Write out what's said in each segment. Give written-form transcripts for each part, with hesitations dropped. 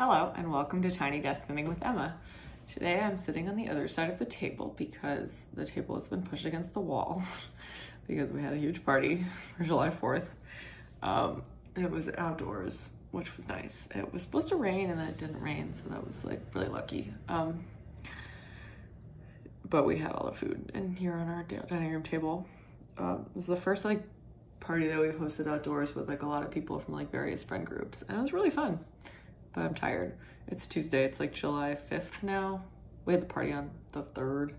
Hello and welcome to Tiny Desk Knitting with Emma. Today I'm sitting on the other side of the table because the table has been pushed against the wall because we had a huge party for July 4th. It was outdoors, which was nice. It was supposed to rain and then it didn't rain, so that was like really lucky. But we had all the food in here on our dining room table. It was the first like party that we've hosted outdoors with like a lot of people from like various friend groups, and it was really fun. But I'm tired. It's Tuesday, it's like July 5th now. We had the party on the 3rd.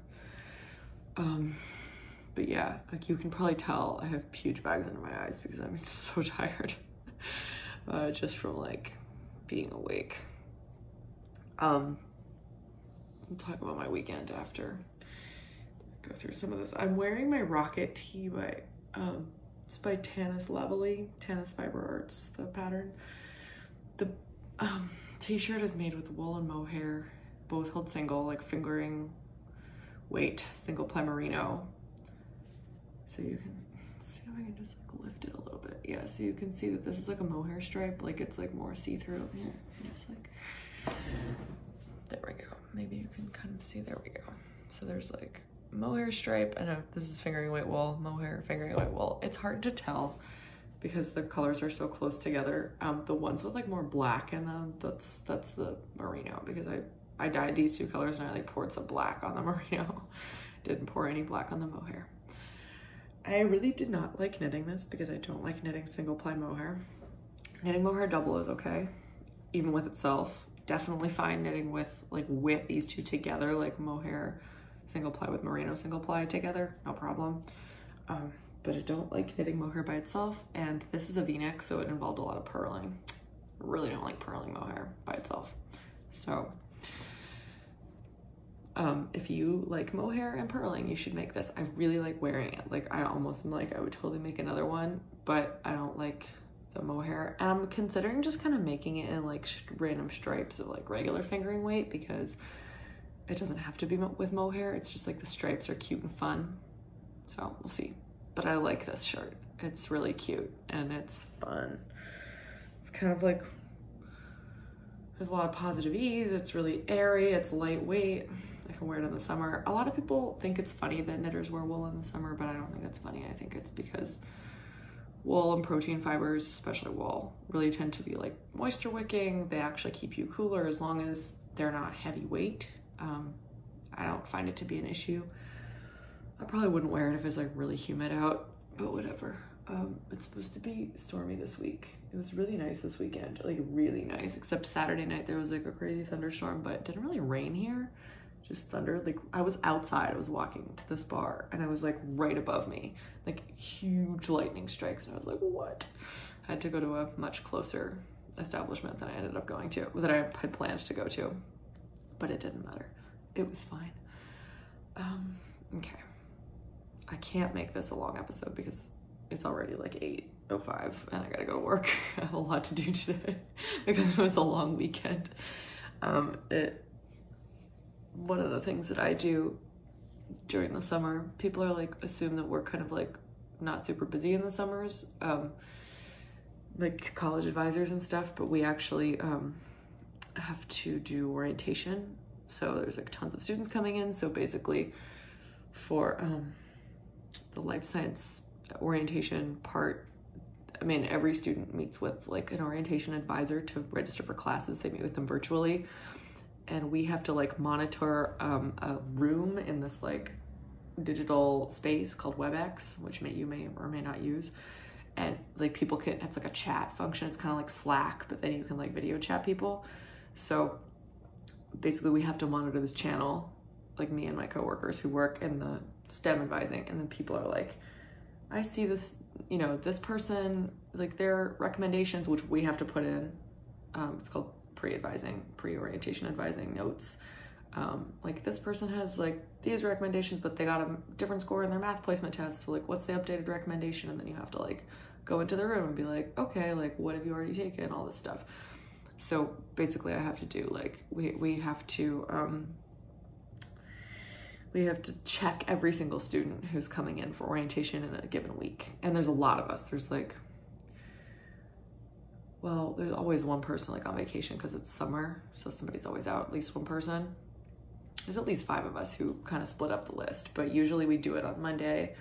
But yeah, like you can probably tell I have huge bags under my eyes because I'm so tired. Just from like being awake. I'll talk about my weekend after. Go through some of this. I'm wearing my Rocket tee by, it's by Tanis Lavely, Tanis Fiber Arts, the pattern. The t-shirt is made with wool and mohair, both held single, like fingering weight, single ply merino. So you can see if I can just like lift it a little bit. Yeah, so you can see that this is like a mohair stripe, like it's like more see-through here. Just like, there we go. Maybe you can kind of see, there we go. So there's like mohair stripe, and this is fingering weight wool, mohair, fingering weight wool. It's hard to tell because the colors are so close together. The ones with like more black in them, that's the merino, because I dyed these two colors and I like poured some black on the merino. Didn't pour any black on the mohair. I really did not like knitting this because I don't like knitting single ply mohair. Knitting mohair double is okay, even with itself. Definitely fine knitting with these two together, like mohair single ply with merino single ply together, no problem. But I don't like knitting mohair by itself, and this is a v-neck, so it involved a lot of purling. I really don't like purling mohair by itself. So if you like mohair and purling, you should make this. I really like wearing it. Like I almost am like I would totally make another one, but I don't like the mohair, and I'm considering just kind of making it in like random stripes of like regular fingering weight, because it doesn't have to be with mohair. It's just like the stripes are cute and fun. So we'll see. But I like this shirt. It's really cute and it's fun. It's kind of like, there's a lot of positive ease. It's really airy. It's lightweight. I can wear it in the summer. A lot of people think it's funny that knitters wear wool in the summer, but I don't think that's funny. I think it's because wool and protein fibers, especially wool, really tend to be like moisture wicking. They actually keep you cooler as long as they're not heavy weight. I don't find it to be an issue. I probably wouldn't wear it if it's like really humid out, but whatever. It's supposed to be stormy this week. It was really nice this weekend, like really nice, except Saturday night there was like a crazy thunderstorm, but it didn't really rain here, just thunder. Like I was outside, I was walking to this bar and I was like right above me, like huge lightning strikes, and I was like, what? I had to go to a much closer establishment than I ended up going to, that I had planned to go to, but it didn't matter. It was fine. Okay. I can't make this a long episode because it's already like 8:05 and I gotta go to work. I have a lot to do today because it was a long weekend. One of the things that I do during the summer, people are like, assume that we're kind of like not super busy in the summers, like college advisors and stuff, but we actually have to do orientation. So there's like tons of students coming in. So basically for the life science orientation part, I mean, every student meets with like an orientation advisor to register for classes. They meet with them virtually, and we have to like monitor a room in this like digital space called WebEx, which you may or may not use. And like people can, it's like a chat function. It's kind of like Slack, but then you can like video chat people. So basically we have to monitor this channel, like me and my coworkers who work in the STEM advising, and then people are like, I see this, you know, this person, like their recommendations, which we have to put in, it's called pre-orientation advising notes. Like this person has like these recommendations, but they got a different score in their math placement test. So like, what's the updated recommendation? And then you have to like go into the room and be like, okay, like what have you already taken? All this stuff. So basically I have to do like, we have to check every single student who's coming in for orientation in a given week. And there's a lot of us. There's like well, there's always one person like on vacation because it's summer, so somebody's always out, at least one person. There's at least 5 of us who kind of split up the list, but usually we do it on Monday,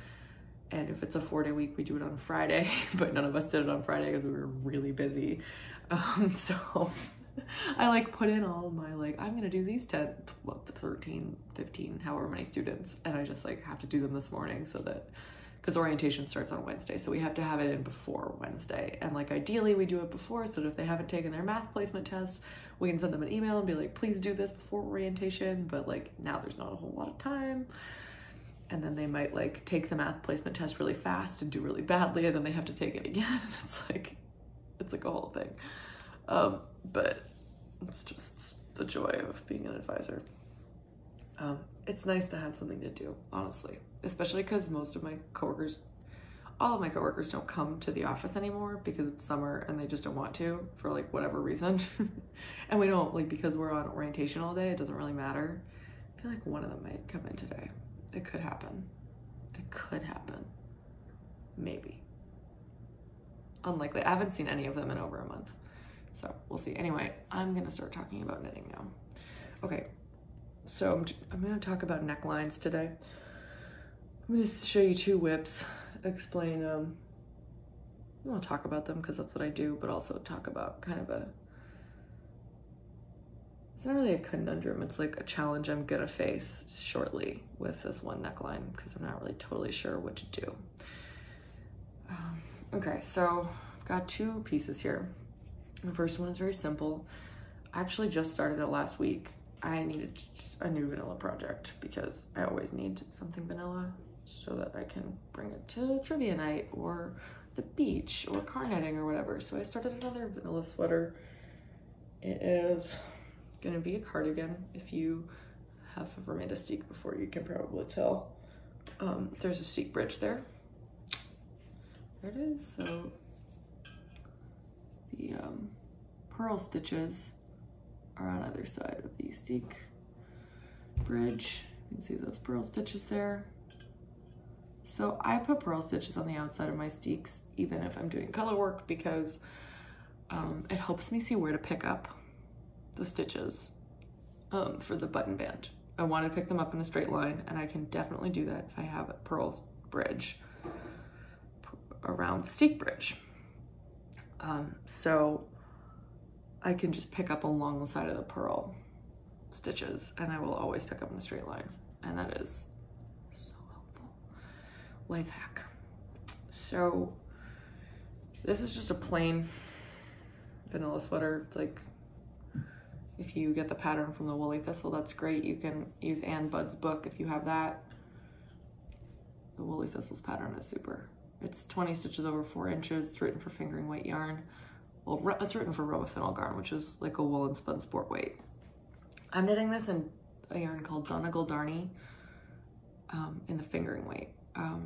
and if it's a 4-day week, we do it on Friday, but none of us did it on Friday because we were really busy. So I like put in all of my like, I'm gonna do these 10, 13, 15, however many students, and I just like have to do them this morning so that, because orientation starts on Wednesday, so we have to have it in before Wednesday. And like ideally we do it before, so that if they haven't taken their math placement test, we can send them an email and be like, please do this before orientation. But like now there's not a whole lot of time. And then they might like take the math placement test really fast and do really badly, and then they have to take it again. It's like a whole thing. But it's just the joy of being an advisor. It's nice to have something to do, honestly, especially because most of my coworkers, all of my coworkers don't come to the office anymore because it's summer and they just don't want to for like whatever reason. And we don't like, because we're on orientation all day, it doesn't really matter. I feel like one of them might come in today. It could happen. It could happen. Maybe. Unlikely. I haven't seen any of them in over a month. So we'll see. Anyway, I'm gonna start talking about knitting now. Okay, so I'm gonna talk about necklines today. I'm gonna show you 2 whips, explain, I'll talk about them because that's what I do, but also talk about kind of it's not really a conundrum, it's like a challenge I'm gonna face shortly with this one neckline because I'm not really totally sure what to do. Okay, so I've got 2 pieces here. The first one is very simple. I actually just started it last week. I needed a new vanilla project because I always need something vanilla so that I can bring it to trivia night or the beach or car knitting or whatever. So I started another vanilla sweater. It is gonna be a cardigan. If you have ever made a steek before, you can probably tell. There's a steek bridge there. There it is. So the purl stitches are on either side of the steek bridge. You can see those purl stitches there. So I put purl stitches on the outside of my steeks, even if I'm doing color work, because it helps me see where to pick up the stitches for the button band. I want to pick them up in a straight line, and I can definitely do that if I have a purl bridge around the steek bridge. So I can just pick up along the side of the purl stitches, and I will always pick up in a straight line, and that is so helpful. Life hack. So this is just a plain vanilla sweater. It's like, if you get the pattern from the Woolly Thistle, that's great. You can use Ann Budd's book if you have that. The Woolly Thistle's pattern is super. It's 20 stitches over 4 inches. It's written for fingering weight yarn. Well, it's written for Robofinal garn, which is like a woolen spun sport weight. I'm knitting this in a yarn called Donegal Darney in the fingering weight. I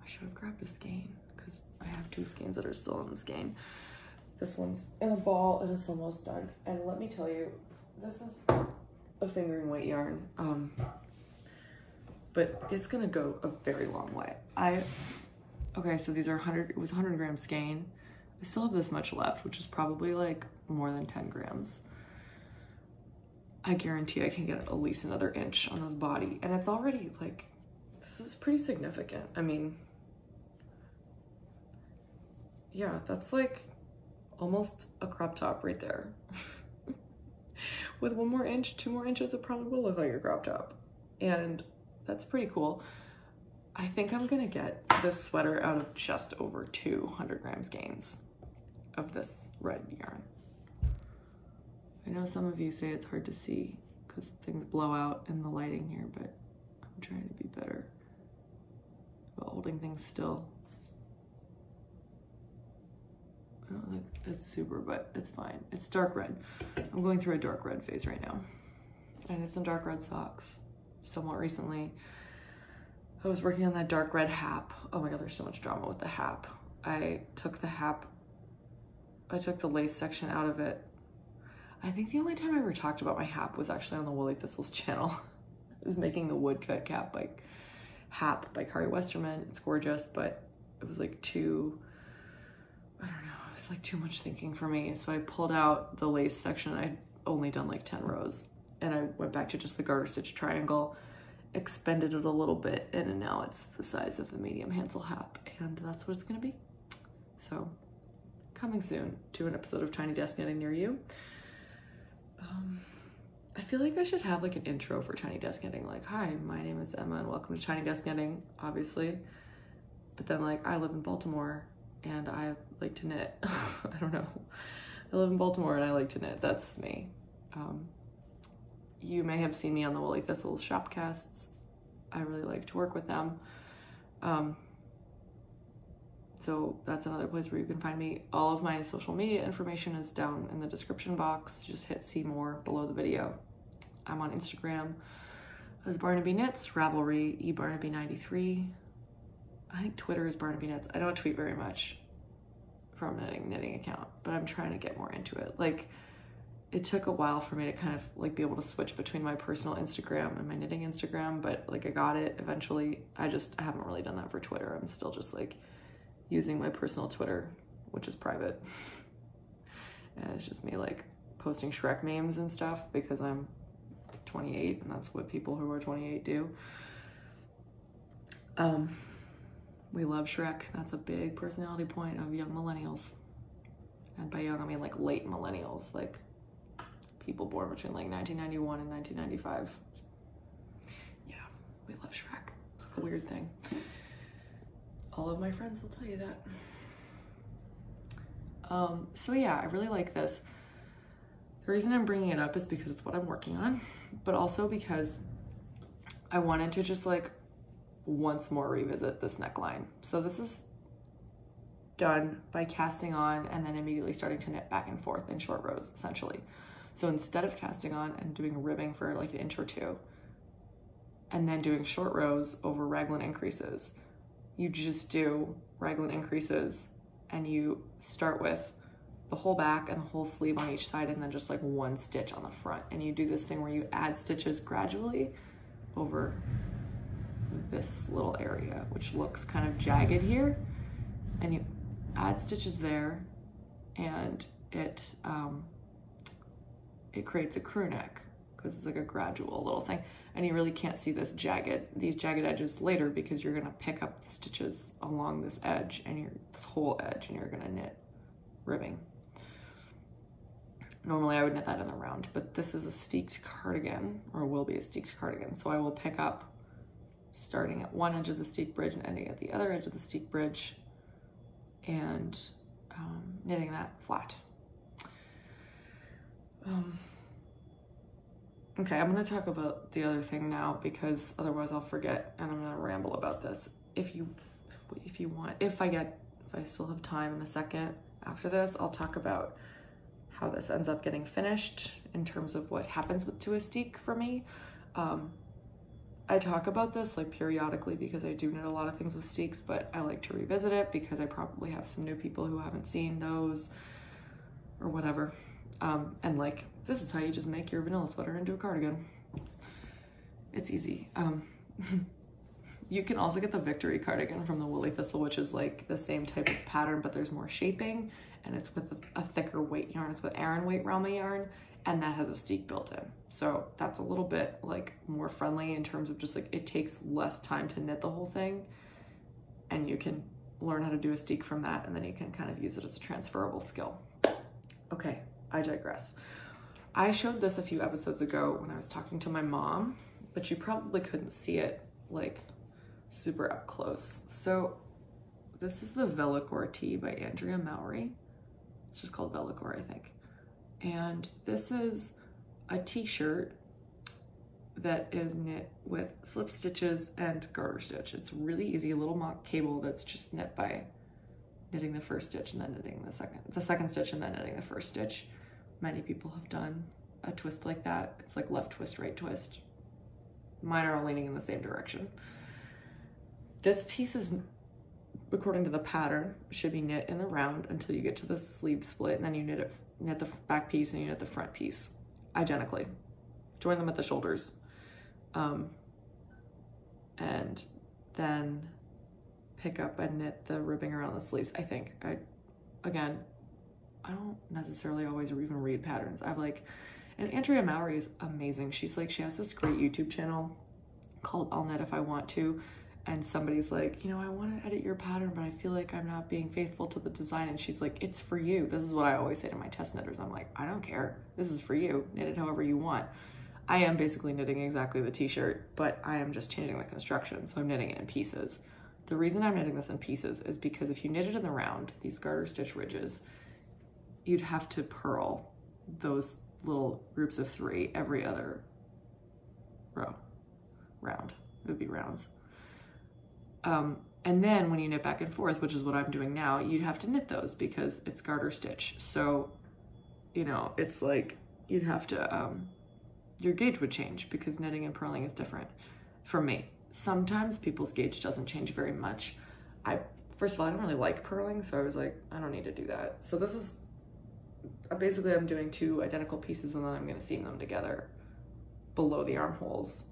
should have grabbed a skein because I have 2 skeins that are still on the skein. This one's in a ball and it's almost done. And let me tell you, this is a fingering weight yarn, but it's gonna go a very long way. Okay, so these are 100, it was 100 gram skein. I still have this much left, which is probably like more than 10 grams. I guarantee I can get at least another inch on this body. And it's already like, this is pretty significant. I mean, yeah, that's like almost a crop top right there. With 1 more inch, 2 more inches, it probably will look like a crop top. And that's pretty cool. I think I'm gonna get this sweater out of just over 200 gram skeins of this red yarn. I know some of you say it's hard to see because things blow out in the lighting here, but I'm trying to be better about holding things still. I don't think it's super, but it's fine. It's dark red. I'm going through a dark red phase right now. I did some dark red socks somewhat recently. I was working on that dark red hap. Oh my God, there's so much drama with the hap. I took the hap, I took the lace section out of it. I think the only time I ever talked about my hap was actually on the Woolly Thistles channel. I was making the woodcut cap by hap by Kari Westerman. It's gorgeous, but it was like too, I don't know, was like too much thinking for me. So I pulled out the lace section. I'd only done like 10 rows, and I went back to just the garter stitch triangle, expanded it a little bit, and now it's the size of the medium Hansel Hap, and that's what it's gonna be. So coming soon to an episode of Tiny Desk Knitting near you. I feel like I should have like an intro for Tiny Desk Knitting, like, hi, my name is Emma and welcome to Tiny Desk Knitting, obviously. But then like, I live in Baltimore and I like to knit. I don't know. I live in Baltimore and I like to knit. That's me. You may have seen me on the Woolly Thistles shopcasts. I really like to work with them. So that's another place where you can find me. All of my social media information is down in the description box. Just hit see more below the video. I'm on Instagram as Barnaby Knits, Ravelry, eBarnaby93. I think Twitter is Barnaby Knits. I don't tweet very much from a knitting account, but I'm trying to get more into it. Like, it took a while for me to kind of like be able to switch between my personal Instagram and my knitting Instagram, but like I got it eventually. I haven't really done that for Twitter. I'm still just like using my personal Twitter, which is private. And it's just me like posting Shrek memes and stuff because I'm 28 and that's what people who are 28 do. We love Shrek. That's a big personality point of young millennials. And by young, I mean like late millennials, like people born between like 1991 and 1995. Yeah, we love Shrek. It's like a weird thing. All of my friends will tell you that. So yeah, I really like this. The reason I'm bringing it up is because it's what I'm working on, but also because I wanted to just like once more revisit this neckline. So this is done by casting on and then immediately starting to knit back and forth in short rows, essentially. So instead of casting on and doing ribbing for like an inch or two, and then doing short rows over raglan increases, you just do raglan increases and you start with the whole back and the whole sleeve on each side and then just like one stitch on the front. And you do this thing where you add stitches gradually over this little area, which looks kind of jagged here. And you add stitches there and it creates a crew neck because it's like a gradual little thing. And you really can't see these jagged edges later because you're gonna pick up the stitches along this edge and this whole edge, and you're gonna knit ribbing. Normally I would knit that in the round, but this is a steeked cardigan, or will be a steeked cardigan. So I will pick up starting at one edge of the steek bridge and ending at the other edge of the steek bridge and knitting that flat. Okay, I'm gonna talk about the other thing now because otherwise I'll forget and I'm gonna ramble about this. If you want, if I still have time in a second after this, I'll talk about how this ends up getting finished in terms of what happens to a steek for me. I talk about this like periodically because I do knit a lot of things with steeks, but I like to revisit it because I probably have some new people who haven't seen those or whatever. And like, this is how you just make your vanilla sweater into a cardigan. It's easy. You can also get the Victory cardigan from the Woolly Thistle, which is like the same type of pattern, but there's more shaping and it's with a thicker weight yarn. It's with Aran weight Rama yarn, and that has a steek built in. So that's a little bit like more friendly in terms of just like, it takes less time to knit the whole thing and you can learn how to do a steek from that, and then you can kind of use it as a transferable skill. Okay, I digress. I showed this a few episodes ago when I was talking to my mom, but you probably couldn't see it like super up close. So this is the Velocore tee by Andrea Mowry. It's just called Velocore, I think. And this is a t-shirt that is knit with slip stitches and garter stitch. It's really easy, a little mock cable that's just knit by knitting the first stitch and then knitting the second. It's a second stitch and then knitting the first stitch. Many people have done a twist like that. It's like left twist, right twist. Mine are all leaning in the same direction. This piece is, according to the pattern, should be knit in the round until you get to the sleeve split, and then you knit the back piece and you knit the front piece identically. Join them at the shoulders. And then pick up and knit the ribbing around the sleeves, I think. Again, I don't necessarily always even read patterns. I've like, and Andrea Mowry is amazing. She's like, she has this great YouTube channel called I'll Knit If I Want To. And somebody's like, you know, I want to edit your pattern, but I feel like I'm not being faithful to the design. And she's like, it's for you. This is what I always say to my test knitters. I'm like, I don't care. This is for you. Knit it however you want. I am basically knitting exactly the t-shirt, but I am just changing the construction. So I'm knitting it in pieces. The reason I'm knitting this in pieces is because if you knit it in the round, these garter stitch ridges, you'd have to purl those little groups of 3 every other round. It would be rounds. And then when you knit back and forth, which is what I'm doing now, you'd have to knit those because it's garter stitch. So, you know, it's like you'd have to, your gauge would change because knitting and purling is different for me. Sometimes people's gauge doesn't change very much. First of all, I don't really like purling, so I was like, I don't need to do that. So this is, basically I'm doing 2 identical pieces and then I'm gonna seam them together below the armholes.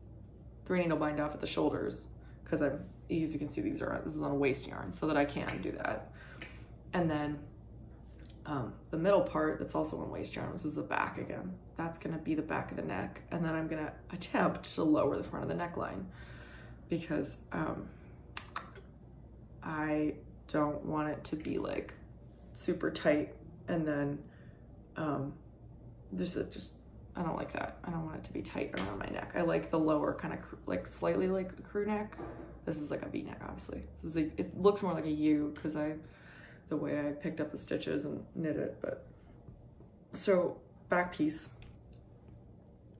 3 needle bind off at the shoulders because I'm, as you can see, this is on a waist yarn so that I can do that. And then the middle part that's also on waist yarn, this is the back again. That's gonna be the back of the neck. And then I'm gonna attempt to lower the front of the neckline because I don't want it to be like super tight. And then I don't like that. I don't want it to be tight around my neck. I like the lower kind of like slightly like a crew neck. This is like a V neck, obviously. This is like, it looks more like a U because the way I picked up the stitches and knit it, but. So back piece.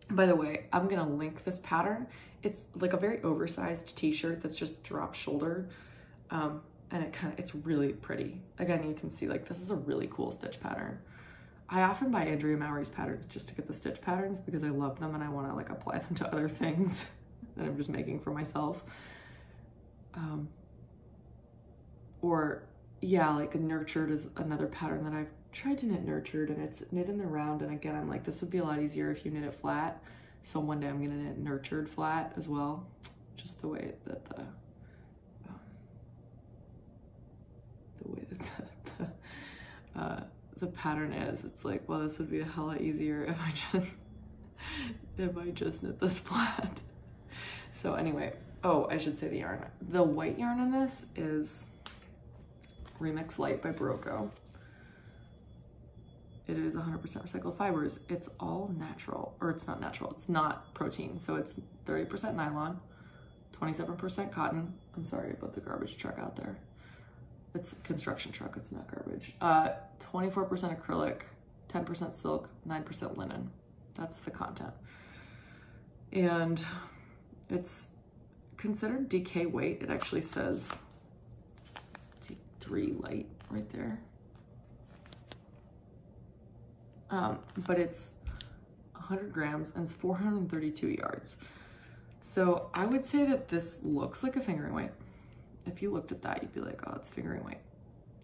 By the way, I'm gonna link this pattern. It's like a very oversized t-shirt that's just drop shouldered. And it's really pretty. Again, you can see like, this is a really cool stitch pattern. I often buy Andrea Mowry's patterns just to get the stitch patterns because I love them and I want to like apply them to other things that I'm just making for myself. Or yeah, like Nurtured is another pattern that I've tried to knit Nurtured, and it's knit in the round. And again, I'm like, this would be a lot easier if you knit it flat. So one day I'm gonna knit Nurtured flat as well. Just the way that the pattern is. It's like, well, this would be a hell lot easier if I just knit this flat. So anyway, oh, I should say the yarn. The white yarn in this is Remix Light by Barocco. It is 100% recycled fibers. It's all natural, or it's not natural, it's not protein. So it's 30% nylon, 27% cotton. I'm sorry about the garbage truck out there. It's a construction truck, it's not garbage. 24% acrylic, 10% silk, 9% linen. That's the content. And it's considered DK weight. It actually says D3 light right there. But it's 100 grams and it's 432 yards. So I would say that this looks like a fingering weight. If you looked at that, you'd be like, oh, it's fingering weight,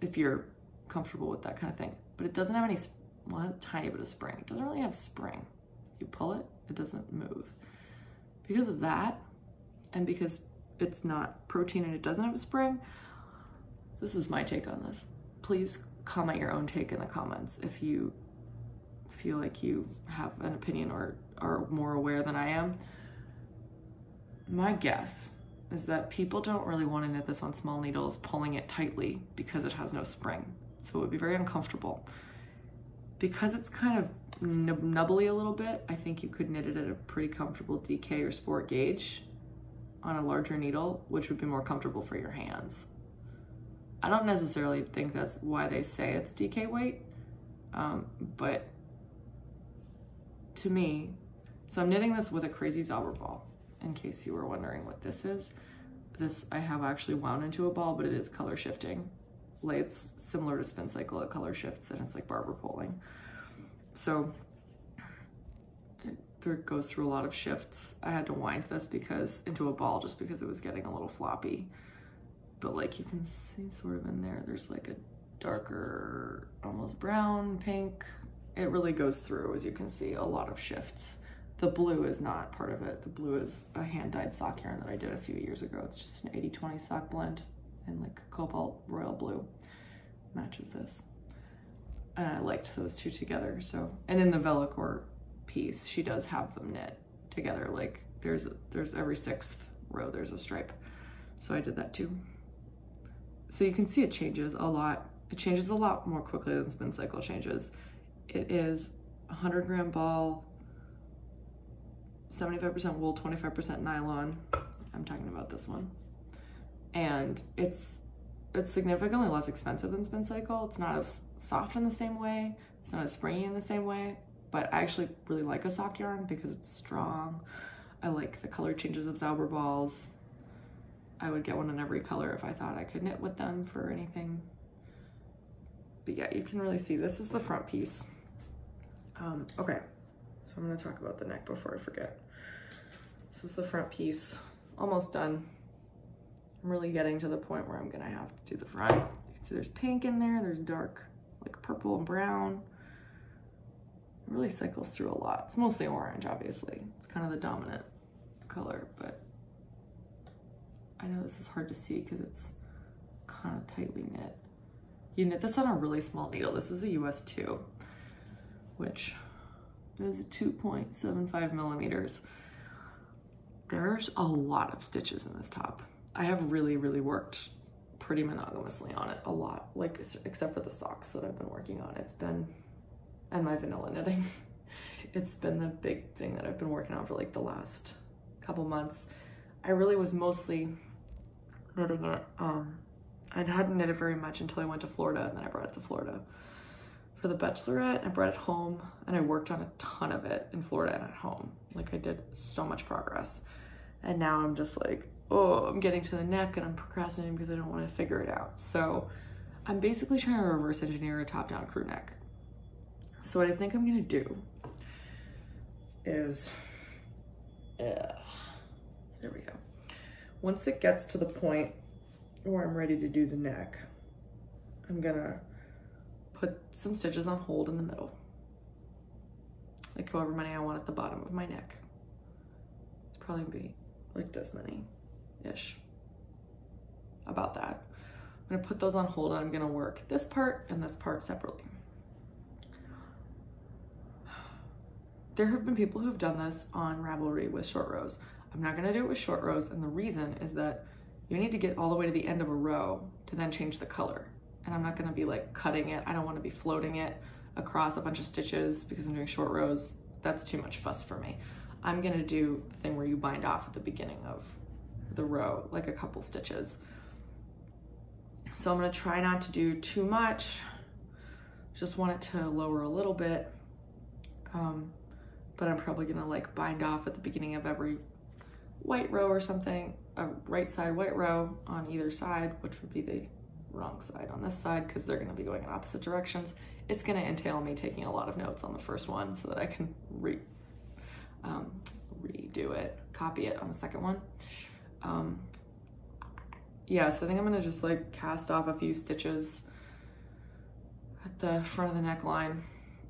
if you're comfortable with that kind of thing. But it doesn't have any, well, it has a tiny bit of spring. It doesn't really have spring. You pull it, it doesn't move. Because of that, and because it's not protein and it doesn't have a spring, this is my take on this. Please comment your own take in the comments if you feel like you have an opinion or are more aware than I am. My guess is that people don't really want to knit this on small needles, pulling it tightly because it has no spring. So it would be very uncomfortable. Because it's kind of nubbly a little bit, I think you could knit it at a pretty comfortable DK or sport gauge on a larger needle, which would be more comfortable for your hands. I don't necessarily think that's why they say it's DK weight, but to me, so I'm knitting this with a Crazy Zauber ball, in case you were wondering what this is. This I have actually wound into a ball, but it is color shifting. Like, it's similar to Spin Cycle, it color shifts, and it's like barber pulling. So it goes through a lot of shifts. I had to wind this into a ball just because it was getting a little floppy. But like you can see sort of in there, there's like a darker, almost brown, pink. It really goes through, as you can see, a lot of shifts. The blue is not part of it. The blue is a hand-dyed sock yarn that I did a few years ago. It's just an 80-20 sock blend in like cobalt royal blue. Matches this. and I liked those two together. So, and in the Velour piece, she does have them knit together. Like there's every 6th row, there's a stripe. So I did that too. So you can see it changes a lot. It changes a lot more quickly than Spin Cycle changes. It is 100-gram ball, 75% wool, 25% nylon. I'm talking about this one. And it's significantly less expensive than Spin Cycle. It's not as soft in the same way. It's not as springy in the same way, but I actually really like a sock yarn because it's strong. I like the color changes of Zauber balls. I would get one in every color if I thought I could knit with them for anything. But yeah, you can really see this is the front piece. Okay, so I'm gonna talk about the neck before I forget. This is the front piece, almost done. I'm really getting to the point where I'm gonna have to do the front. You can see there's pink in there, there's dark, like purple and brown. It really cycles through a lot. It's mostly orange, obviously. It's kind of the dominant color, but I know this is hard to see because it's kind of tightly knit. You knit this on a really small needle. This is a US 2, which is 2.75 millimeters. There's a lot of stitches in this top. I have really, really worked pretty monogamously on it a lot, like except for the socks that I've been working on. It's been, and my vanilla knitting. It's been the big thing that I've been working on for like the last couple months. I really was mostly knitting it. I hadn't knitted very much until I went to Florida, and then I brought it to Florida for the bachelorette. I brought it home and I worked on a ton of it in Florida and at home. Like I did so much progress. And now I'm just like, oh, I'm getting to the neck and I'm procrastinating because I don't want to figure it out. So I'm basically trying to reverse engineer a top-down crew neck. So what I think I'm gonna do is, there we go. Once it gets to the point where I'm ready to do the neck, I'm gonna put some stitches on hold in the middle, like however many I want at the bottom of my neck. It's probably gonna be like this many-ish, about that. I'm gonna put those on hold and I'm gonna work this part and this part separately. There have been people who've done this on Ravelry with short rows. I'm not gonna do it with short rows, and the reason is that you need to get all the way to the end of a row to then change the color. And I'm not gonna be like cutting it. I don't wanna be floating it across a bunch of stitches because I'm doing short rows. That's too much fuss for me. I'm gonna do the thing where you bind off at the beginning of the row, like a couple stitches. So I'm gonna try not to do too much. Just want it to lower a little bit. But I'm probably gonna like bind off at the beginning of every white row or something, a right side white row on either side, which would be the wrong side on this side because they're gonna be going in opposite directions. It's gonna entail me taking a lot of notes on the first one so that I can redo it, copy it on the second one. Yeah, so I think I'm gonna just like cast off a few stitches at the front of the neckline,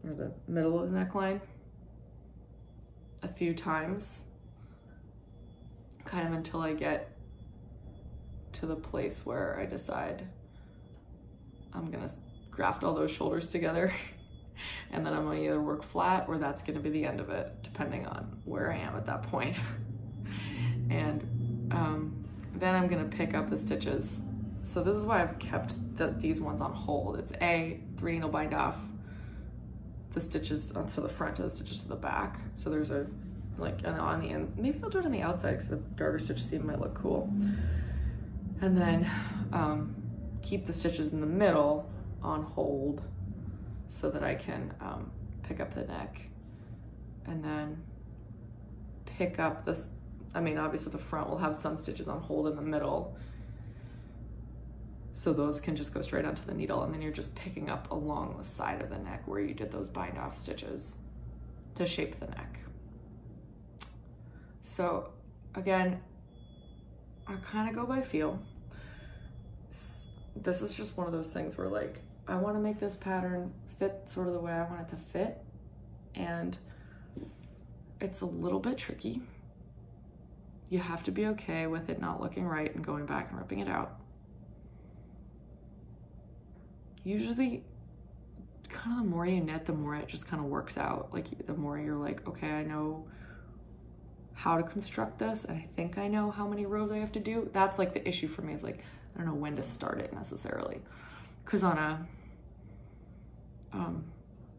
or the middle of the neckline, a few times, kind of until I get to the place where I decide I'm gonna graft all those shoulders together and then I'm gonna either work flat or that's gonna be the end of it, depending on where I am at that point. And then I'm gonna pick up the stitches. So this is why I've kept these ones on hold. It's 3 needle bind off the stitches onto the front and the stitches to the back. So there's a, like on the end, maybe I'll do it on the outside because the garter stitch seam might look cool. And then keep the stitches in the middle on hold so that I can pick up the neck, and then pick up this. I mean, obviously the front will have some stitches on hold in the middle, so those can just go straight onto the needle, and then you're just picking up along the side of the neck where you did those bind off stitches to shape the neck. So again, I kind of go by feel. This is just one of those things where like, I want to make this pattern fit sort of the way I want it to fit, and it's a little bit tricky. You have to be okay with it not looking right and going back and ripping it out. Usually kind of the more you knit, the more it just kind of works out. Like the more you're like, okay, I know how to construct this, and I think I know how many rows I have to do. That's like the issue for me, is like, I don't know when to start it necessarily. Because on a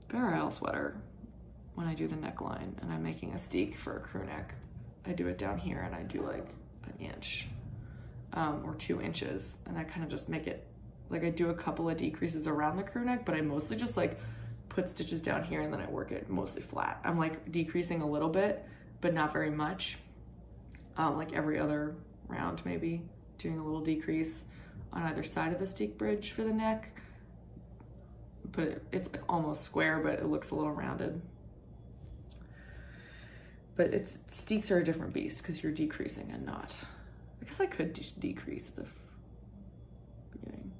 Bare Isle sweater, when I do the neckline and I'm making a steek for a crew neck, I do it down here and I do like an inch or 2 inches, and I kind of just make it, like I do a couple of decreases around the crew neck, but I mostly just like put stitches down here and then I work it mostly flat. I'm like decreasing a little bit, but not very much. Like every other round maybe, doing a little decrease on either side of the steek bridge for the neck. But it's like almost square, but it looks a little rounded. But steeks are a different beast because you're decreasing and not. I guess I could decrease the beginning.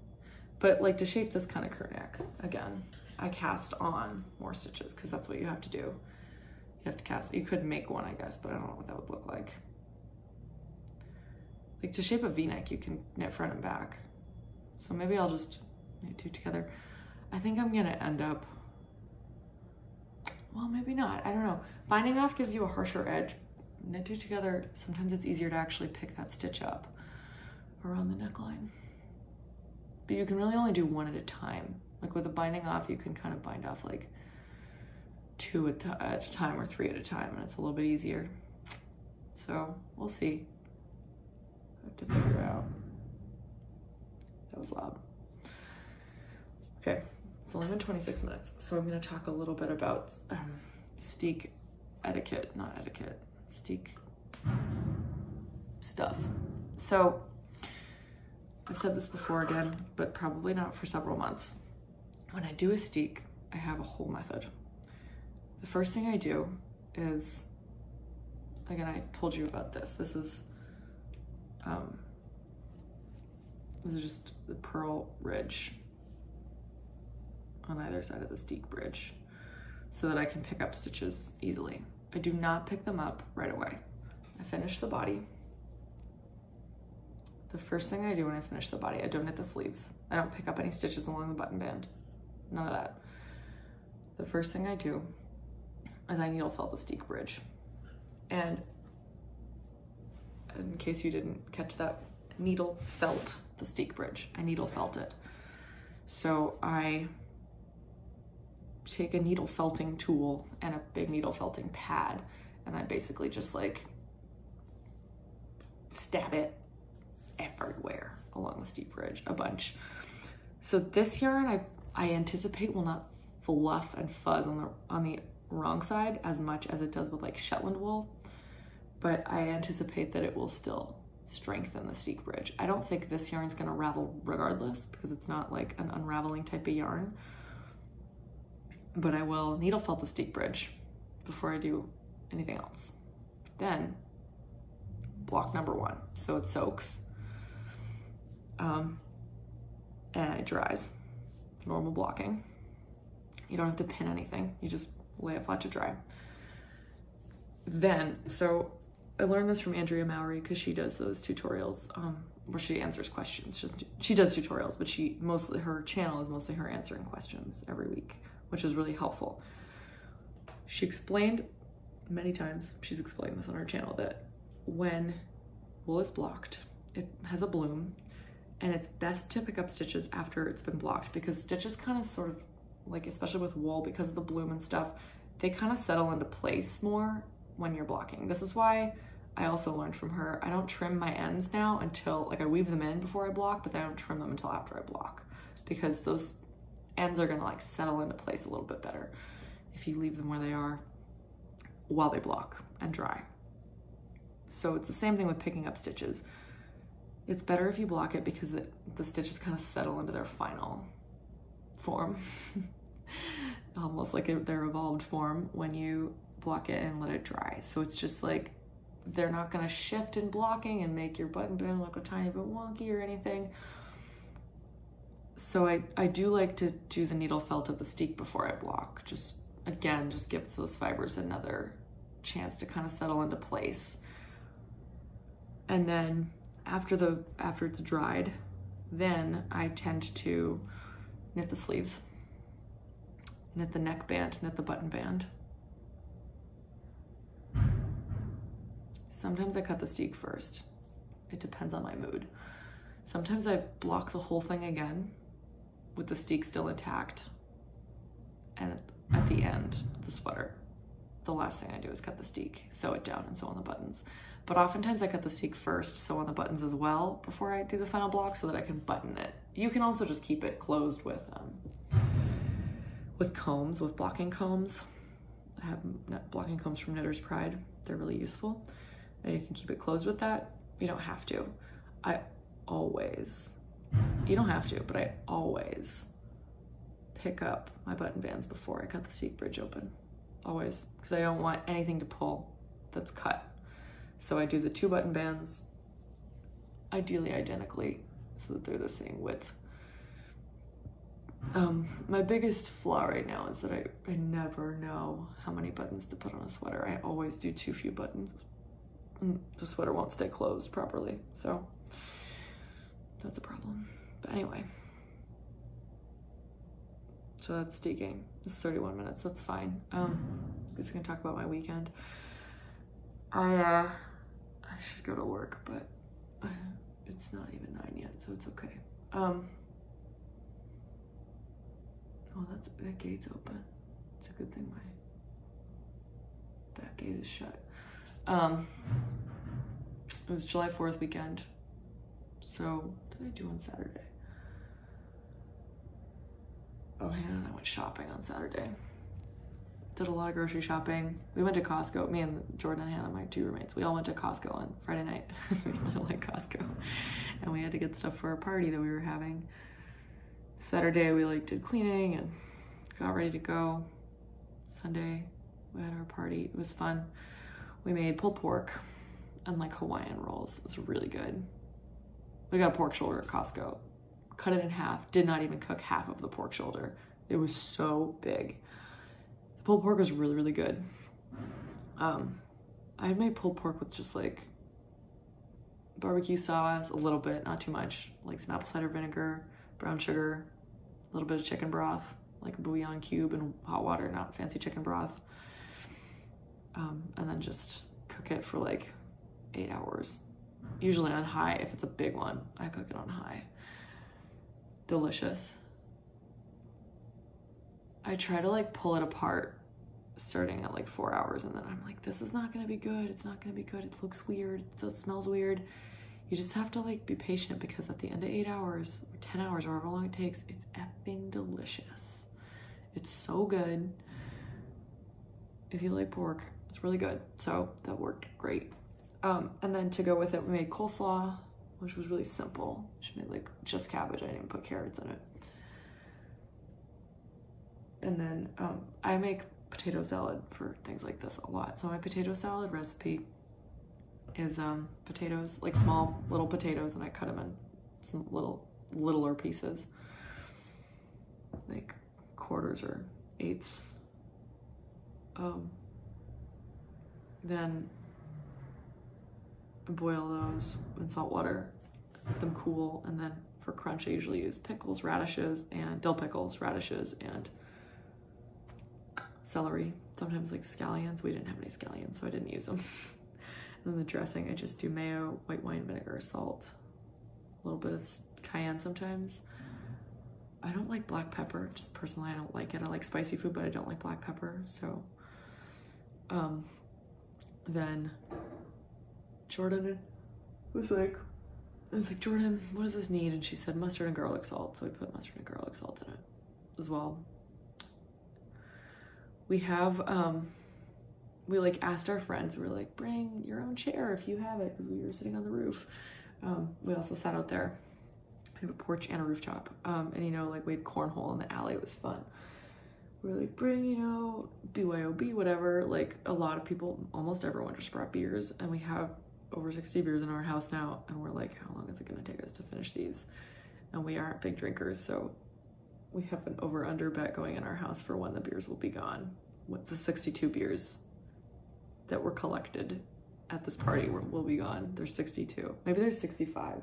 But like to shape this kind of crew neck, again, I cast on more stitches because that's what you have to do. You have to cast, you could make one, I guess, but I don't know what that would look like. Like to shape a V-neck, you can knit front and back. So maybe I'll just knit 2 together. I think I'm gonna end up, well, maybe not, I don't know. Binding off gives you a harsher edge. Knit 2 together, sometimes it's easier to actually pick that stitch up around the neckline. But you can really only do 1 at a time. Like with a binding off, you can kind of bind off like 2 at a time or 3 at a time, and it's a little bit easier. So we'll see. I have to figure out. That was loud. Okay, it's only been 26 minutes, so I'm gonna talk a little bit about steek etiquette, not etiquette, steek stuff. So I've said this before again, but probably not for several months. When I do a steek, I have a whole method. The first thing I do is, again, I told you about this. This is just the purl ridge on either side of the steek bridge so that I can pick up stitches easily. I do not pick them up right away. I finish the body. The first thing I do when I finish the body, I don't knit the sleeves. I don't pick up any stitches along the button band. None of that. The first thing I do is I needle felt the steek bridge. And in case you didn't catch that, needle felt the steek bridge. I needle felt it. So I take a needle felting tool and a big needle felting pad, and I basically just like stab it everywhere along the steep bridge, a bunch. So this yarn I anticipate will not fluff and fuzz on the wrong side as much as it does with like Shetland wool, but I anticipate that it will still strengthen the steek bridge. I don't think this yarn's gonna ravel regardless because it's not like an unraveling type of yarn, but I will needle felt the steek bridge before I do anything else. Then block number 1, so it soaks and it dries. Normal blocking. You don't have to pin anything, you just lay it flat to dry. Then, so I learned this from Andrea Mowry because she does those tutorials where she answers questions. She does tutorials, but her channel is mostly her answering questions every week, which is really helpful. She explained many times, she's explained this on her channel, that when wool is blocked, it has a bloom, and it's best to pick up stitches after it's been blocked because stitches kind of sort of, like especially with wool, because of the bloom and stuff, they kind of settle into place more when you're blocking. This is why I also learned from her, I don't trim my ends now until, like I weave them in before I block, but then I don't trim them until after I block because those ends are gonna like settle into place a little bit better if you leave them where they are while they block and dry. So it's the same thing with picking up stitches. It's better if you block it because the stitches kind of settle into their final form, almost like their evolved form when you block it and let it dry. So it's just like, they're not gonna shift in blocking and make your button band look a tiny bit wonky or anything. So I do like to do the needle felt of the steek before I block. Just gives those fibers another chance to kind of settle into place. And then after it's dried, then I tend to knit the sleeves. knit the neckband, knit the button band. Sometimes I cut the steek first. It depends on my mood. Sometimes I block the whole thing again with the steek still intact. And at the end of the sweater, the last thing I do is cut the steek, sew it down, and sew on the buttons. But oftentimes I cut the steek first, sew on the buttons as well before I do the final block so that I can button it. You can also just keep it closed with combs, with blocking combs. I have blocking combs from Knitter's Pride. They're really useful. And you can keep it closed with that. You don't have to. You don't have to, but I always pick up my button bands before I cut the steek bridge open. Always, because I don't want anything to pull that's cut. So I do the 2 button bands, ideally identically, so that they're the same width. My biggest flaw right now is that I never know how many buttons to put on a sweater. I always do too few buttons. The sweater won't stay closed properly, so that's a problem. But anyway, so that's steeking. It's 31 minutes, that's fine. I'm just gonna talk about my weekend. I should go to work, but it's not even 9 yet, so it's okay. Oh, that gate's open. It's a good thing my back gate is shut. It was July 4th weekend. So, what did I do on Saturday? Oh, Hannah and I went shopping on Saturday. Did a lot of grocery shopping. We went to Costco. Me and Jordan and Hannah, my 2 roommates, we all went to Costco on Friday night because we really like Costco. And we had to get stuff for our party that we were having. Saturday, we did cleaning and got ready to go. Sunday, we had our party. It was fun. We made pulled pork and Hawaiian rolls. It was really good. We got a pork shoulder at Costco. Cut it in half. Did not even cook half of the pork shoulder. It was so big. The pulled pork was really, really good. I had made pulled pork with just barbecue sauce, a little bit, not too much, some apple cider vinegar, brown sugar, a little bit of chicken broth, a bouillon cube and hot water, not fancy chicken broth. And then just cook it for 8 hours. Usually on high. If it's a big one, I cook it on high. Delicious. I try to pull it apart starting at 4 hours, and then I'm this is not gonna be good. It's not gonna be good. It looks weird. It smells weird. You just have to be patient, because at the end of 8 hours or 10 hours or however long it takes, it's effing delicious. It's so good. If you like pork, it's really good. So that worked great. And then to go with it, we made coleslaw, which was really simple. She made just cabbage. I didn't even put carrots in it. And then I make potato salad for things like this a lot. So my potato salad recipe is potatoes, small little potatoes, and I cut them in some littler pieces, quarters or eighths. Then boil those in salt water, let them cool, and then for crunch I usually use pickles, radishes, and dill pickles, radishes, and celery. Sometimes scallions. We didn't have any scallions, so I didn't use them. And then the dressing, I just do mayo, white wine vinegar, salt, a little bit of cayenne sometimes. I don't like black pepper. Just personally, I don't like it. I like spicy food, but I don't like black pepper. So then Jordan was I was like, Jordan, what does this need? And she said mustard and garlic salt. So we put mustard and garlic salt in it as well. We have, we asked our friends, we were bring your own chair if you have it, because we were sitting on the roof. We also sat out there. We have a porch and a rooftop. And we had cornhole in the alley. It was fun. We were bring, BYOB, whatever. A lot of people, almost everyone just brought beers, and we have over 60 beers in our house now. And we're how long is it gonna take us to finish these? And we aren't big drinkers, so we have an over-under bet going in our house for when the beers will be gone. What the 62 beers that were collected at this party will be gone. There's 62. Maybe there's 65.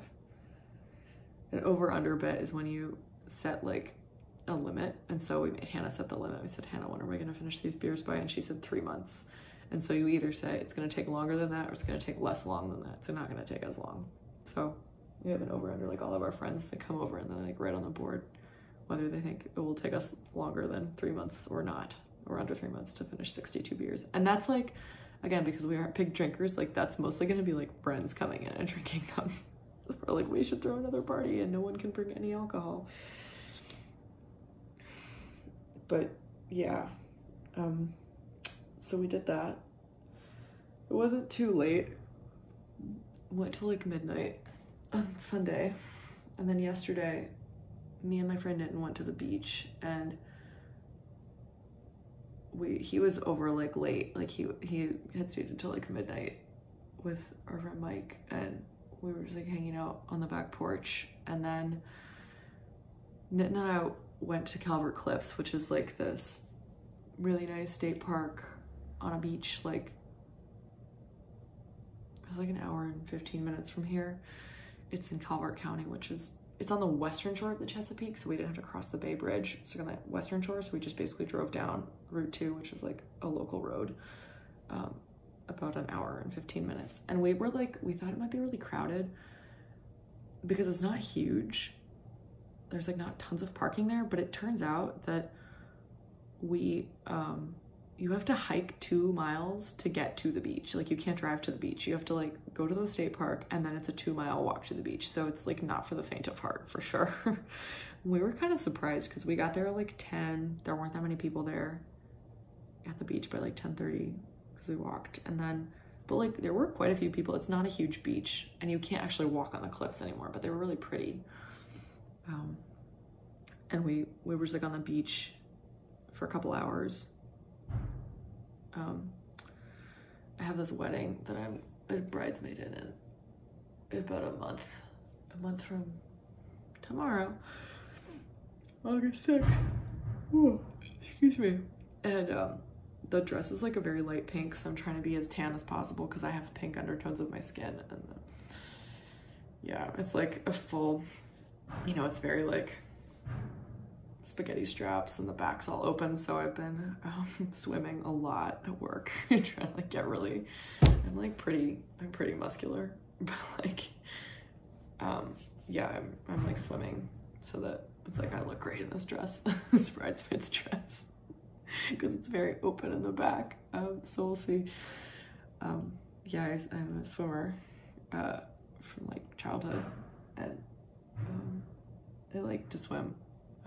An over-under bet is when you set a limit. And so we made Hannah set the limit. We said, Hannah, when are we going to finish these beers by? And she said 3 months. And so you either say it's going to take longer than that or it's going to take less long than that. It's not going to take as long. So we have an over-under, like all of our friends that come over and then like write on the board whether they think it will take us longer than 3 months or not, or under 3 months to finish 62 beers. And that's like, again, because we aren't big drinkers, like that's mostly going to be like friends coming in and drinking them. We're like, we should throw another party and no one can bring any alcohol. But yeah, so we did that. It wasn't too late. Went till like midnight on Sunday. And then yesterday, me and my friend Nitin went to the beach, and he was over like late. Like he had stayed until like midnight with our friend Mike, and we were just like hanging out on the back porch. And then Nitin and I went to Calvert Cliffs, which is like this really nice state park on a beach. Like it's like an hour and 15 minutes from here. It's in Calvert County, it's on the western shore of the Chesapeake, so we didn't have to cross the Bay Bridge. It's on the western shore, so we just basically drove down Route 2, which is like a local road, about an hour and 15 minutes. And we thought it might be really crowded because it's not huge. There's like not tons of parking there, but it turns out that you have to hike 2 miles to get to the beach. Like you can't drive to the beach. You have to like go to the state park, and then it's a 2-mile walk to the beach. So it's like not for the faint of heart, for sure. We were kind of surprised because we got there at like 10. There weren't that many people there at the beach by like 10:30 because we walked. And then, but like there were quite a few people. It's not a huge beach, and you can't actually walk on the cliffs anymore, but they were really pretty. And we were just like on the beach for a couple hours. I have this wedding that I'm a bridesmaid in about a month from tomorrow, August 6th. Ooh, excuse me. And the dress is like a very light pink, so I'm trying to be as tan as possible because I have pink undertones of my skin. And yeah, it's like a full, it's very like spaghetti straps and the back's all open. So I've been swimming a lot at work trying to like get really, I'm pretty muscular, but like yeah, I'm like swimming so that it's like I look great in this dress, this bridesmaid's dress, because it's very open in the back. So we'll see. Yeah, I'm a swimmer from like childhood, and I like to swim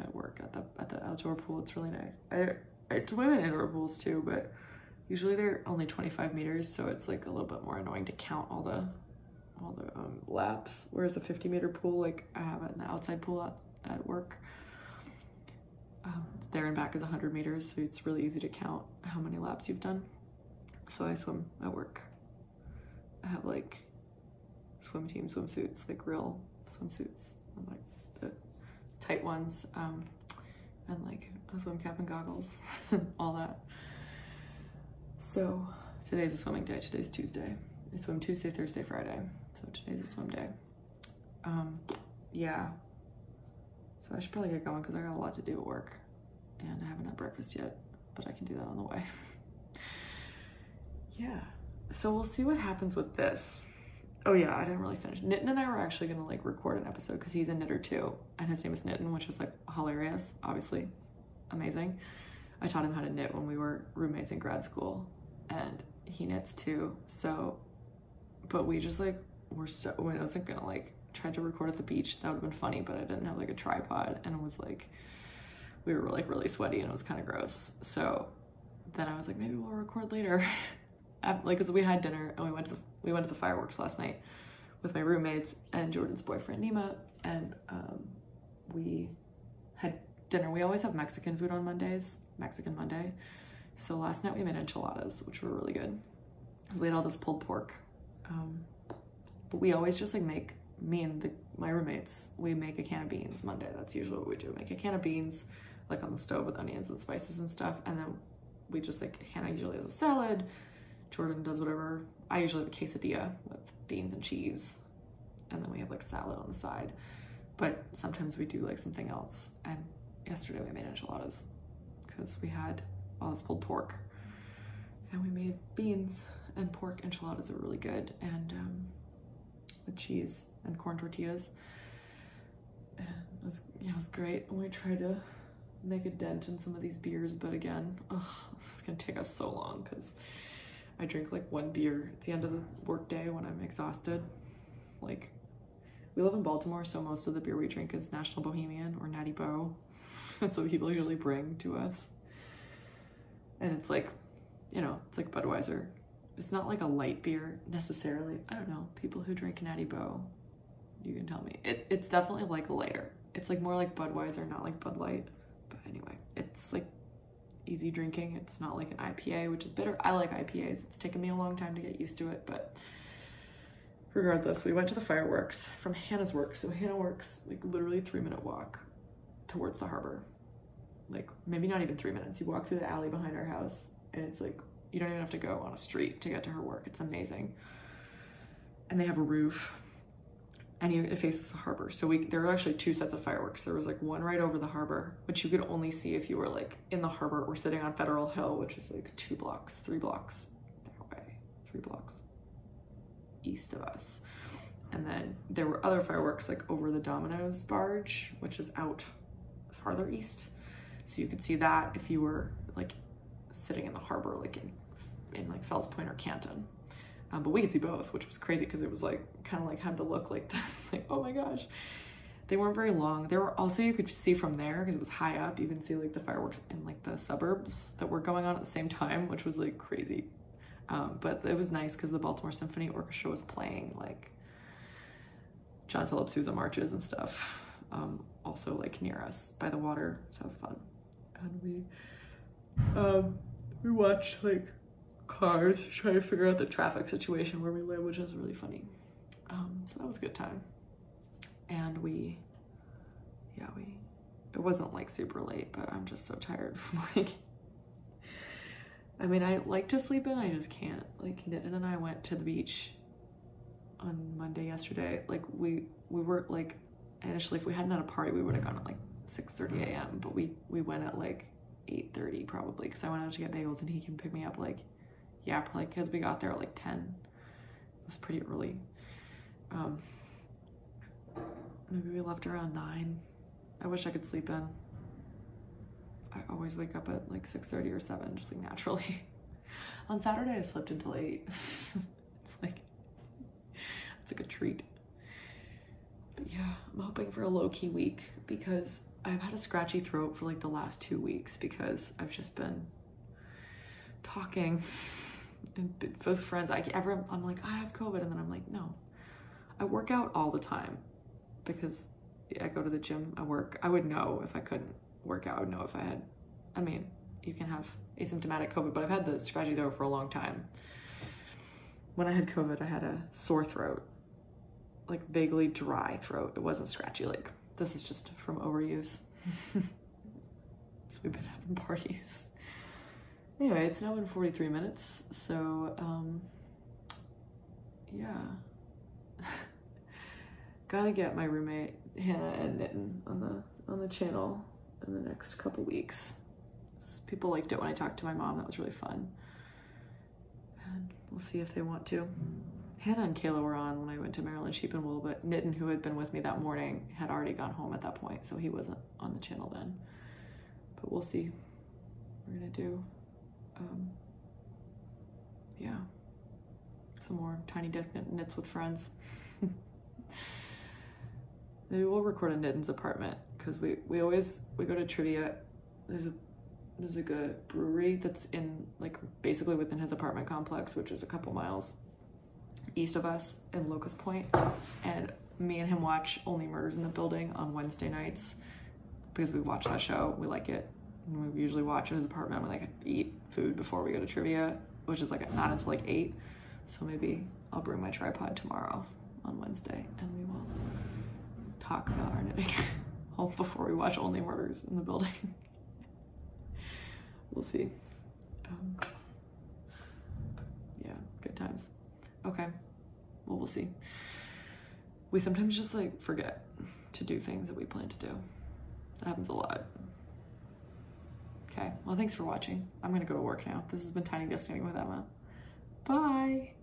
at work at the outdoor pool. It's really nice. I swim in indoor pools too, but usually they're only 25 meters, so it's like a little bit more annoying to count all the laps. Whereas a 50-meter pool, like I have it in the outside pool at work, there and back is 100 meters, so it's really easy to count how many laps you've done. So I swim at work. I have like swim team swimsuits, like real swimsuits, and like the tight ones, and like a swim cap and goggles, all that. So today's a swimming day. Today's Tuesday. I swim Tuesday, Thursday, Friday. So today's a swim day. Yeah. So I should probably get going because I got a lot to do at work, and I haven't had breakfast yet, but I can do that on the way. Yeah. So we'll see what happens with this. Oh yeah, I didn't really finish. Nitin and I were actually gonna like record an episode because he's a knitter too, and his name is Nitin, which is like hilarious, obviously, amazing. I taught him how to knit when we were roommates in grad school, and he knits too. So, but we just like when I wasn't gonna like try to record at the beach. That would have been funny, but I didn't have like a tripod, and it was like we were like really sweaty and it was kind of gross. So then I was like, maybe we'll record later. Like, because we had dinner and we went to the fireworks last night with my roommates and Jordan's boyfriend Nima, and we had dinner. We always have Mexican food on Mondays, Mexican Monday. So last night we made enchiladas, which were really good. So we had all this pulled pork, but we always just like make, me and my roommates, we make a can of beans Monday. That's usually what we do. Make a can of beans like on the stove with onions and spices and stuff, and then we just like, Hannah usually has a salad, Jordan does whatever. I usually have a quesadilla with beans and cheese, and then we have like salad on the side. But sometimes we do like something else, and yesterday we made enchiladas because we had all this pulled pork, and we made beans and pork enchiladas are really good, and with cheese and corn tortillas. And it was great. And we tried to make a dent in some of these beers, but again, it's gonna take us so long because I drink like one beer at the end of the workday when I'm exhausted. Like, we live in Baltimore, so most of the beer we drink is National Bohemian or Natty Bo. That's what people usually bring to us. And it's like, you know, it's like Budweiser. It's not like a light beer necessarily. I don't know. People who drink Natty Bo, you can tell me. It's definitely like lighter. It's like more like Budweiser, not like Bud Light. But anyway, it's like easy drinking. It's not like an IPA, which is bitter. I like IPAs. It's taken me a long time to get used to it, but regardless, we went to the fireworks from Hannah's work. So Hannah works like literally 3-minute walk towards the harbor. Like maybe not even 3 minutes. You walk through the alley behind our house and it's like, you don't even have to go on a street to get to her work. It's amazing. And they have a roof and it faces the harbor. So there were actually 2 sets of fireworks. There was like one right over the harbor, which you could only see if you were like in the harbor or sitting on Federal Hill, which is like 3 blocks that way, 3 blocks east of us. And then there were other fireworks like over the Domino's barge, which is out farther east. So you could see that if you were like sitting in the harbor, like in like Fells Point or Canton. But we could see both, which was crazy because it was like kind of like had to look like this. Like, oh my gosh. They weren't very long. There were also, you could see from there because it was high up, you can see like the fireworks in like the suburbs that were going on at the same time, which was like crazy. But it was nice because the Baltimore Symphony Orchestra was playing like John Philip Sousa marches and stuff. Also like near us by the water, so it was fun. And we watched like cars trying to figure out the traffic situation where we live, which is really funny. So that was a good time. And it wasn't like super late, but I'm just so tired from like, I mean, I like to sleep in, I just can't. Like Nitin and I went to the beach on Monday yesterday. Like we were like, initially if we hadn't had a party, we would have gone at like 6:30 a.m. But we went at like 8:30 probably because I went out to get bagels and he can pick me up like, yeah, probably because we got there at like 10. It was pretty early. Maybe we left around 9. I wish I could sleep in. I always wake up at like 6:30 or 7, just like naturally. On Saturday, I slept until 8. It's like a treat. But yeah, I'm hoping for a low-key week because I've had a scratchy throat for like the last 2 weeks because I've just been talking with friends. I'm like, I have COVID, and then I'm like, no. I work out all the time because I go to the gym, I work. I would know if I couldn't work out. I would know if I had, I mean, you can have asymptomatic COVID, but I've had the scratchy throat for a long time. When I had COVID, I had a sore throat, like vaguely dry throat. It wasn't scratchy. Like this is just from overuse. So we've been having parties. Anyway, it's now been 43 minutes. So, yeah. Gotta get my roommate Hannah and Nitin on the channel in the next couple weeks. People liked it when I talked to my mom. That was really fun. And we'll see if they want to. Hannah and Kayla were on when I went to Maryland Sheep and Wool, but Nitin, who had been with me that morning, had already gone home at that point, so he wasn't on the channel then. But we'll see. We're gonna do, yeah, some more tiny desk knits with friends. Maybe we'll record in Nitin's apartment because we go to trivia. There's like a brewery that's in like basically within his apartment complex, which is a couple miles east of us in Locust Point. And me and him watch Only Murders in the Building on Wednesday nights because we watch that show. We like it. And we usually watch in his apartment. We like eat food before we go to trivia, which is like not until like 8. So maybe I'll bring my tripod tomorrow on Wednesday and we will talk about our knitting home before we watch Only Murders in the Building. We'll see. Yeah, good times. Okay, well, we'll see. We sometimes just like forget to do things that we plan to do. That happens a lot. Okay, well, thanks for watching. I'm gonna go to work now. This has been Tiny Destiny with Emma. Bye.